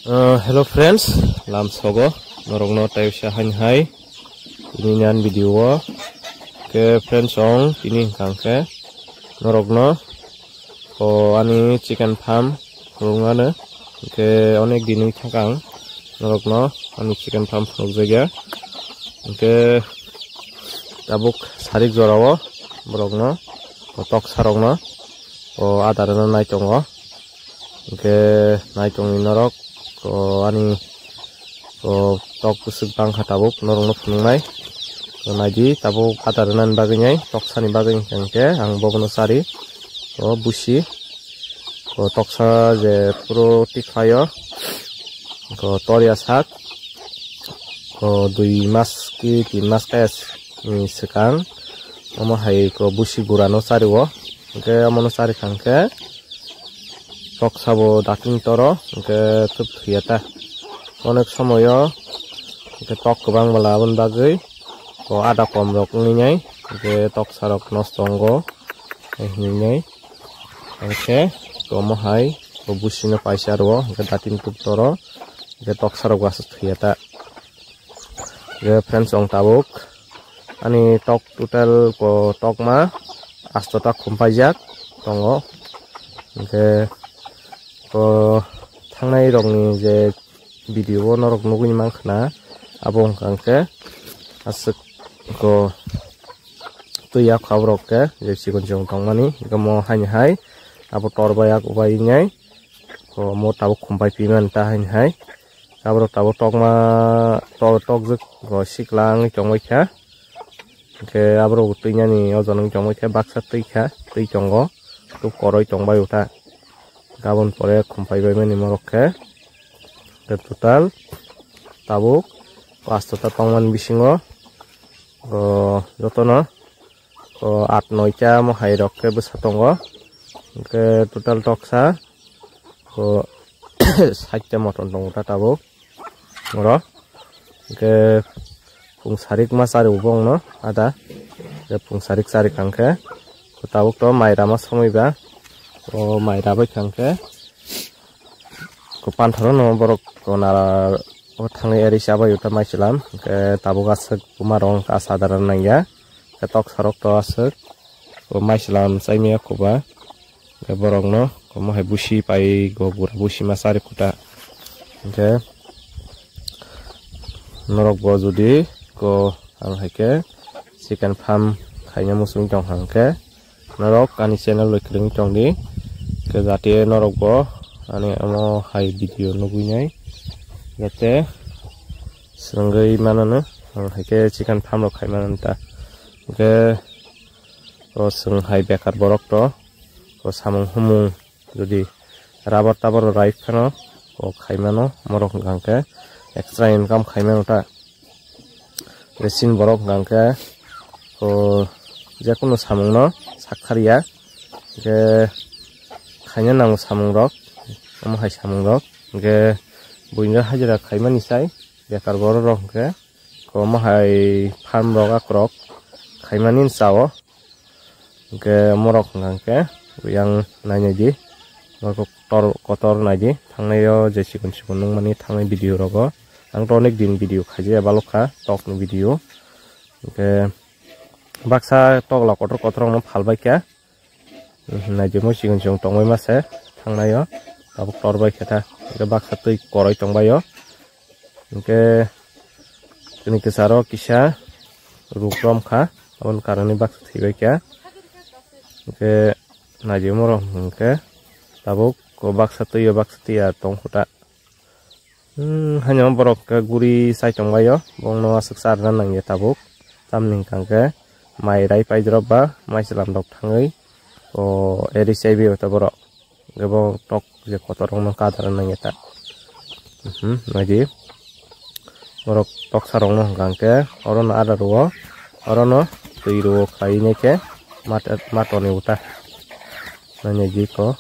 Hello friends, lam sogo norongno tayo hai ini nyan video ke friends ong ini kangke norogno ko ani chicken farm rungane ke onek dini thakang norogno ani chicken farm jaga ke tabuk sarik jorawo borogno tok sarogno o adarana naitongo ke naitongi norok ko ani ko tok kusuk bang hatabuk norongno phunungnai ko naidi tabuk adarnan bagainyai tok sani bagainya kangke ang bogono sari ko busi ko toksa je puro tikhayo ko toria sak ko 2 mas ki 3 mas tes ni sekang omo hai ko busi gurano sariwo ke amono sari kangke tok sabo daking toro ke tup hiata onek samoyo ke tok kubang balabon bagai ko ada kom rok ninyai ke tok sarok nostongo ninyai oke ko mohai ko busino paisarwo ke dating tup toro ke tok sarok wasut hiata ke friends ong tabuk ani tok total ko tok ma astota kumpajak tongo ke ko tangnai rongni je video norok nugui mangkhna abong kangke asuk ko tuya khabrok ke je sikon jong tongmani gamo haini hai abo torbayak ubai nyai ko mo tabuk khumpai piman ta haini hai abo tabuk tokma tok je ko siklang chongoi kha ke abo tuinya ni ojonong chongoi kha baksa tui kha tui chongo tu koroi chongbai uta gabon pore khumpai bai mani morokhe ke total tabuk 5 ta tongman bisingo ko jotono ko 8-9 ta mo hai rokke besatongo ke total toksa ko 60 ta moton tongta tabuk ngoro ke pungsarik masari ubong no ada ke pungsarik sari kangke ko tabuk to maira ma somoiba ko maira bai kangke ko pantharo no borok ko nara o thangai eri sabai uta maisilam ke tabuk asuk pumarong ka sadaran nangya ke tok sarok to asuk ko maisilam saimia kuba ke borok no ko mohai busi pai go bura busi masari kuta ke norok bo judi ko ang haike chicken farm khaina musung tong hangke norok ani channel loikling tongdi ke jati norok bo ani amo hai video nugui nai jate senggai manana haike chicken farm rok khai mananta ke o seng hai bekar borok to ko samung humung jodi rabar tabar raif khano ko khai mano morok gangke extra income khai manota resin borok gangke ko jekono samung no sakharia ke khaina nang samung rok amo hai samung rok ke buinga hajira khaimani sai bekar bor rok ke ko mo hai farm rok akrok khaimanin sao ke morok ngangke yang nanya ji morok kotor naji thangnayo je sikon nung mani thangnai video rogo ang to onek din video khaje balokha tok no video ke baksa tok la kotor no phalbai kya naji mo sikon jong tongoi mase thangnayo tabuk torbai khetha ke baksa tui koroi tongbayo ke kini kesaro kisa rukrom kha abon karani baksa thibai kya ke naji moro ke tabuk ko baksa tuyo baksa tia tongkhuta hanya borok ke guri sai tongbayo bongno asuk sarna nangye tabuk tamning kangke mai rai pai droba mai salam dok thangai ko eri saibi uta borok gebo tok je kotorong no kadaran nang eta naji borok tok sarong no gangke orono ada ruo orono tuiro khai neke matone uta nanya ji ko